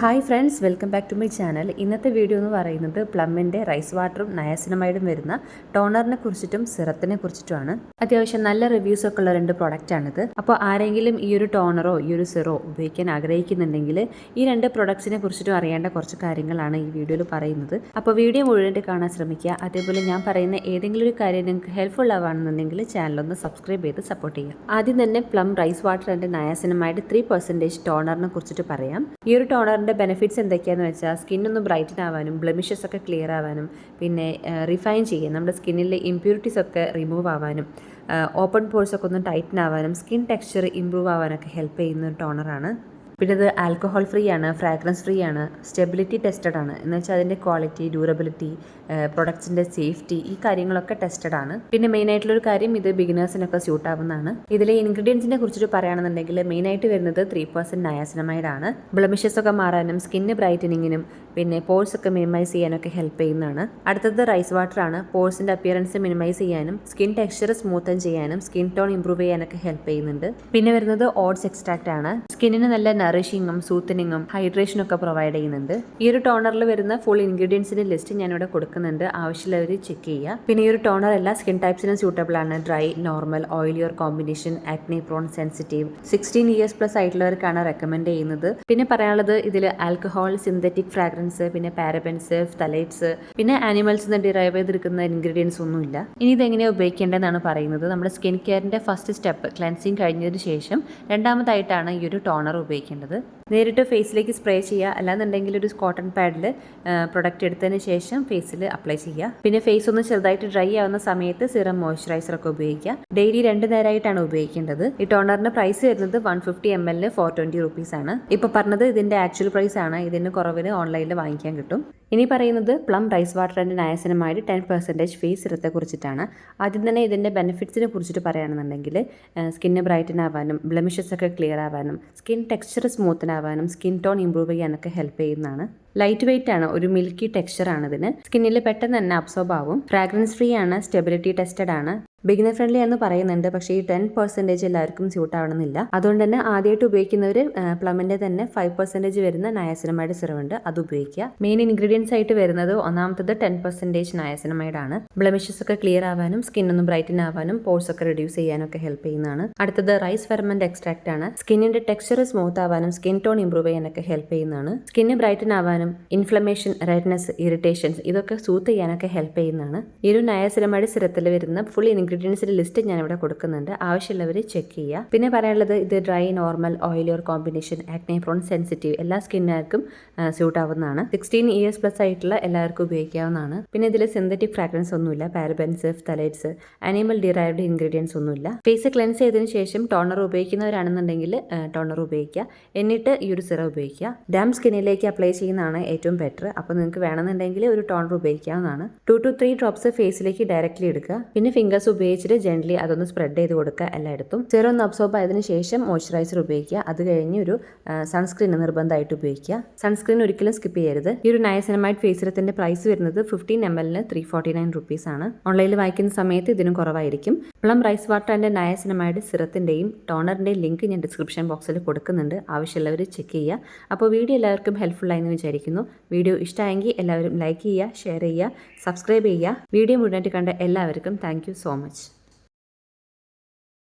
Hi friends, welcome back to my channel. ഇന്നത്തെ video എന്ന് പറയുന്നത് പ്ലമ്മിൻ്റെ റൈസ് വാട്ടറും നയാസിനമൈഡും വരുന്ന ടോണറിനെ കുറിച്ചിട്ടും സിറത്തിനെ കുറിച്ചിട്ടുമാണ്. അത്യാവശ്യം നല്ല റിവ്യൂസൊക്കെ ഉള്ള 2 പ്രൊഡക്റ്റാണിത്. അപ്പോൾ ആരെങ്കിലും ഈ ഒരു ടോണറോ ഈ ഒരു സിറോ ഉപയോഗിക്കാൻ ആഗ്രഹിക്കുന്നുണ്ടെങ്കിൽ ഈ 2 പ്രൊഡക്ട്സിനെ കുറിച്ചിട്ടും അറിയേണ്ട കുറച്ച് കാര്യങ്ങളാണ് ഈ വീഡിയോയിൽ പറയുന്നത്. അപ്പോൾ വീഡിയോ മുഴുവനായിട്ട് കാണാൻ ശ്രമിക്കുക. അതേപോലെ ഞാൻ പറയുന്ന ഏതെങ്കിലും ഒരു കാര്യം നിങ്ങൾക്ക് ഹെൽപ്ഫുൾ ആവുകയാണെന്നുണ്ടെങ്കിൽ ചാനലൊന്ന് സബ്സ്ക്രൈബ് ചെയ്ത് സപ്പോർട്ട് ചെയ്യുക. ആദ്യം തന്നെ plum rice water and niacinamide 3% ടോണറിനെ കുറിച്ചിട്ട് പറയാം. ഈ ഒരു ടോണറിൻ്റെ ബെനിഫിറ്റ്സ് എന്തൊക്കെയാണെന്ന് വെച്ചാൽ സ്കിന്നൊന്ന് ബ്രൈറ്റൻ ആവാനും ബ്ലെമിഷസ് ഒക്കെ ക്ലിയർ ആവാനും പിന്നെ റിഫൈൻ ചെയ്യാൻ നമ്മുടെ സ്കിന്നിലെ ഇമ്പ്യൂരിറ്റീസ് ഒക്കെ റിമൂവ് ആവാനും ഓപ്പൺ പോഴ്സ് ഒക്കെ ഒന്ന് ടൈറ്റൻ ആവാനും സ്കിൻ ടെക്സ്ചർ ഇമ്പ്രൂവ് ആവാനൊക്കെ ഹെൽപ്പ് ചെയ്യുന്ന ഒരു ടോണറാണ്. പിന്നെ ഇത് ആൽക്കഹോൾ ഫ്രീ ആണ്, ഫ്രാഗ്രൻസ് ഫ്രീ ആണ്, സ്റ്റെബിലിറ്റി ടെസ്റ്റഡ് ആണ്. എന്ന് വെച്ചാൽ അതിൻ്റെ ക്വാളിറ്റി, ഡ്യൂറബിലിറ്റി, പ്രൊഡക്ട്സിൻ്റെ സേഫ്റ്റി, ഈ കാര്യങ്ങളൊക്കെ ടെസ്റ്റഡ് ആണ്. പിന്നെ മെയിൻ ആയിട്ടുള്ളൊരു കാര്യം, ഇത് ബിഗിനേഴ്സിനൊക്കെ സ്യൂട്ട് ആവുന്നതാണ്. ഇതിലെ ഇൻഗ്രീഡിയൻസിനെ കുറിച്ചിട്ട് പറയുകയാണെന്നുണ്ടെങ്കിൽ മെയിനായിട്ട് വരുന്നത് 3% നയാസിനമൈഡ് ആണ്. ബ്ലെമിഷസ് ഒക്കെ മാറാനും സ്കിന്ന് ബ്രൈറ്റനിങ്ങിനും പിന്നെ പോഴ്സ് ഒക്കെ മിനിമൈസ് ചെയ്യാനൊക്കെ ഹെൽപ്പ് ചെയ്യുന്നതാണ്. അടുത്തത് റൈസ് വാട്ടർ ആണ്. പോഴ്സിൻ്റെ അപ്പിയറൻസ് മിനിമൈസ് ചെയ്യാനും സ്കിൻ ടെക്സ്ചർ സ്മൂത്തൻ ചെയ്യാനും സ്കിൻ ടോൺ ഇംപ്രൂവ് ചെയ്യാനൊക്കെ ഹെൽപ്പ് ചെയ്യുന്നുണ്ട്. പിന്നെ വരുന്നത് ഓട്സ് എക്സ്ട്രാക്റ്റ് ആണ്. സ്കിന്നിന് നല്ല നറിഷിങ്ങും സൂത്തനിങ്ങും ഹൈഡ്രേഷനും ഒക്കെ പ്രൊവൈഡ് ചെയ്യുന്നുണ്ട്. ഈ ഒരു ടോണറിൽ വരുന്ന ഫുൾ ഇൻഗ്രീഡിയൻസിന്റെ ലിസ്റ്റ് ഞാനിവിടെ കൊടുക്കുന്നുണ്ട്, ആവശ്യമുള്ളവർ ചെക്ക് ചെയ്യുക. പിന്നെ ഈ ഒരു ടോണർ എല്ലാ സ്കിൻ ടൈപ്സിനും സ്യൂട്ടബിൾ ആണ്. Dry, normal, oily or combination, acne prone, sensitive, 16 years plus ആയിട്ടുള്ളവർക്കാണ് റെക്കമെൻഡ് ചെയ്യുന്നത്. പിന്നെ പറയാനുള്ളത്, ഇതിൽ ആൽക്കഹോൾ, സിന്തറ്റിക് ഫ്രാഗ്രൻസ്, പിന്നെ പാരബൻസ്, ഫ്തലൈറ്റ്സ്, പിന്നെ ആനിമൽസ് നിന്ന് ഡിറൈവ് ചെയ്തെടുക്കുന്ന ഇൻഗ്രീഡിയൻസ് ഒന്നുമില്ല. ഇനി ഇതെങ്ങനെയാണ് ഉപയോഗിക്കേണ്ടതെന്നാണ് പറയുന്നത്. നമ്മുടെ സ്കിൻ കെയറിന്റെ ഫസ്റ്റ് സ്റ്റെപ്പ് ക്ലെൻസിങ് കഴിഞ്ഞതിന് ശേഷം രണ്ടാമതായിട്ടാണ് ഈ ഒരു ടോണർ ഉപയോഗിക്കേണ്ടത്. നേരിട്ട് ഫേസിലേക്ക് സ്പ്രേ ചെയ്യുക, അല്ലാന്നുണ്ടെങ്കിൽ ഒരു കോട്ടൺ പാഡിൽ പ്രൊഡക്റ്റ് എടുത്തതിന് ശേഷം ഫേസിൽ അപ്ലൈ ചെയ്യുക. പിന്നെ ഫേസ് ഒന്ന് ചെറുതായിട്ട് ഡ്രൈ ആവുന്ന സമയത്ത് സിറം, മോയ്സ്ചറൈസർ ഒക്കെ ഉപയോഗിക്കുക. ഡെയിലി 2 നേരമായിട്ടാണ് ഉപയോഗിക്കേണ്ടത്. ഈ ടോണറിന്റെ പ്രൈസ് വരുന്നത് 150 ml 420 rupees ആണ്. ഇപ്പോൾ പറഞ്ഞത് ഇതിന്റെ ആക്ച്വൽ പ്രൈസ് ആണ്. ഇതിന് കുറവിന് ഓൺലൈനിൽ വാങ്ങിക്കാൻ കിട്ടും. ഇനി പറയുന്നത് plum rice water and niacinamide 10% face സിറത്തെ കുറിച്ചിട്ടാണ്. ആദ്യം തന്നെ ഇതിൻ്റെ ബെനിഫിറ്റ്സിനെ കുറിച്ചിട്ട് പറയുകയാണെന്നുണ്ടെങ്കിൽ സ്കിന്ന് ബ്രൈറ്റൻ ആവാനും ബ്ലെമിഷസ് ഒക്കെ ക്ലിയർ ആവാനും സ്കിൻ ടെക്സ്ചർ സ്മൂത്തൻ ആവാനും സ്കിൻ ടോൺ ഇംപ്രൂവ് ചെയ്യാനൊക്കെ ഹെൽപ്പ് ചെയ്യുന്നതാണ്. ലൈറ്റ് വെയിറ്റ് ആണ്, ഒരു മിൽക്കി ടെക്സ്ചർ ആണ് ഇതിന്. സ്കിന്നിൽ പെട്ടെന്ന് തന്നെ അബ്സോർബ് ആവും. ഫ്രാഗ്രൻസ് ഫ്രീ ആണ്, സ്റ്റെബിലിറ്റി ടെസ്റ്റഡ് ആണ്. ബിഗിനർ ഫ്രണ്ട്ലി എന്ന് പറയുന്നുണ്ട്, പക്ഷേ ഈ 10% എല്ലാവർക്കും സ്യൂട്ട് ആവണമെന്നില്ല. അതുകൊണ്ട് തന്നെ ആദ്യമായിട്ട് ഉപയോഗിക്കുന്നവർ പ്ലമിൻ്റെ തന്നെ 5% വരുന്ന നയാസിനമൈഡ് സിറം ഉണ്ട്, അത് ഉപയോഗിക്കുക. മെയിൻ ഇൻഗ്രീഡിയൻസ് ആയിട്ട് വരുന്നത് ഒന്നാമത്തത് 10% നയാസിനമൈഡ് ആണ്. ബ്ലെമിഷസ് ഒക്കെ ക്ലിയർ ആവാനും സ്കിന്നൊന്ന് ബ്രൈറ്റൻ ആവാനും പോഴ്സ് ഒക്കെ റിഡ്യൂസ് ചെയ്യാനൊക്കെ ഹെൽപ്പ് ചെയ്യുന്നതാണ്. അടുത്തത് റൈസ് ഫെർമെന്റ് എക്സ്ട്രാക്ട് ആണ്. സ്കിന്നിന്റെ ടെക്സ്ചർ സ്മൂത്ത് ആവാനും സ്കിൻ ടോൺ ഇംപ്രൂവ് ചെയ്യാനൊക്കെ ഹെൽപ്പ് ചെയ്യുന്നതാണ്. സ്കിന്ന് ബ്രൈറ്റൻ ആവാനും ഇൻഫ്ലമേഷൻ, റെഡ്നെസ്, ഇറിറ്റേഷൻസ് ഇതൊക്കെ സൂത്ത് ചെയ്യാനൊക്കെ ഹെൽപ്പ് ചെയ്യുന്നതാണ്. ഈ ഒരു നയാസിനമൈഡ് സിറത്തിൽ വരുന്ന ഫുൾ ഇൻഗ്രീഡിയൻസിന്റെ ലിസ്റ്റ് ഞാൻ ഇവിടെ കൊടുക്കുന്നുണ്ട്, ആവശ്യമുള്ളവർ ചെക്ക് ചെയ്യുക. പിന്നെ പറയാനുള്ളത്, ഇത് dry, normal, oily or combination, acne prone, sensitive എല്ലാ സ്കിന്നുകാർക്കും സ്യൂട്ട് ആവുന്നതാണ്. 16 ഇയേഴ്സ് പ്ലസ് ആയിട്ടുള്ള എല്ലാവർക്കും ഉപയോഗിക്കാവുന്നതാണ്. പിന്നെ ഇതിൽ സിന്തറ്റിക് ഫ്രാഗ്രൻസ് ഒന്നുമില്ല, പാരബൻസ്, ഫ്തലൈറ്റ്സ്, ആനിമൽ ഡിറൈവ്ഡ് ഇൻഗ്രീഡിയൻസ് ഒന്നുമില്ല. ഫേസ് ക്ലെൻസ് ചെയ്തതിന് ശേഷം ടോണർ ഉപയോഗിക്കുന്നവരാണെന്നുണ്ടെങ്കിൽ ടോണർ ഉപയോഗിക്കുക, എന്നിട്ട് ഈ ഒരു സിറം ഉപയോഗിക്കുക. ഡാം സ്കിന്നിലേക്ക് അപ്ലൈ ചെയ്യുന്നതാണ് ഏറ്റവും ബെറ്റർ. അപ്പോൾ നിങ്ങൾക്ക് വേണമെന്നുണ്ടെങ്കിൽ ഒരു ടോണർ ഉപയോഗിക്കാവുന്നതാണ്. 2 to 3 ഡ്രോപ്സ് ഫേസിലേക്ക് ഡയറക്റ്റ്ലി എടുക്കുക. പിന്നെ ഫിംഗേഴ്സ് ഉപയോഗിച്ചിട്ട് ജെന്റ്ലി അതൊന്ന് സ്പ്രെഡ് ചെയ്ത് കൊടുക്കുക എല്ലായിടത്തും. സിറം ഒന്ന് അബ്സോർബ് ആയതിനു ശേഷം മോയ്സ്ചറൈസർ ഉപയോഗിക്കുക. അത് കഴിഞ്ഞ് ഒരു സൺസ്ക്രീൻ നിർബന്ധമായിട്ട് ഉപയോഗിക്കുക. സൺസ്ക്രീൻ ഒരിക്കലും സ്കിപ്പ് ചെയ്യരുത്. ഈ ഒരു നയാസിനമൈഡ് ഫേസ് സിറത്തിന്റെ പ്രൈസ് വരുന്നത് 15 ml 349 rupees ആണ്. ഓൺലൈനിൽ വായിക്കുന്ന സമയത്ത് ഇതിനും കുറവായിരിക്കും. Plum rice water and niacinamide സിറത്തിന്റെയും ടോണറിന്റെയും ലിങ്ക് ഞാൻ ഡിസ്ക്രിപ്ഷൻ ബോക്സിൽ കൊടുക്കുന്നുണ്ട്, ആവശ്യമുള്ളവർ ചെക്ക് ചെയ്യുക. അപ്പോൾ വീഡിയോ എല്ലാവർക്കും ഹെൽപ്ഫുൾ ആയെന്ന് വിചാരിക്കുന്നു. വീഡിയോ ഇഷ്ടമായെങ്കിൽ എല്ലാവരും ലൈക്ക് ചെയ്യുക, ഷെയർ ചെയ്യുക, സബ്സ്ക്രൈബ് ചെയ്യുക. വീഡിയോ മുഴുവനായിട്ട് കണ്ട എല്ലാവർക്കും താങ്ക് യു സോ മച്ച്.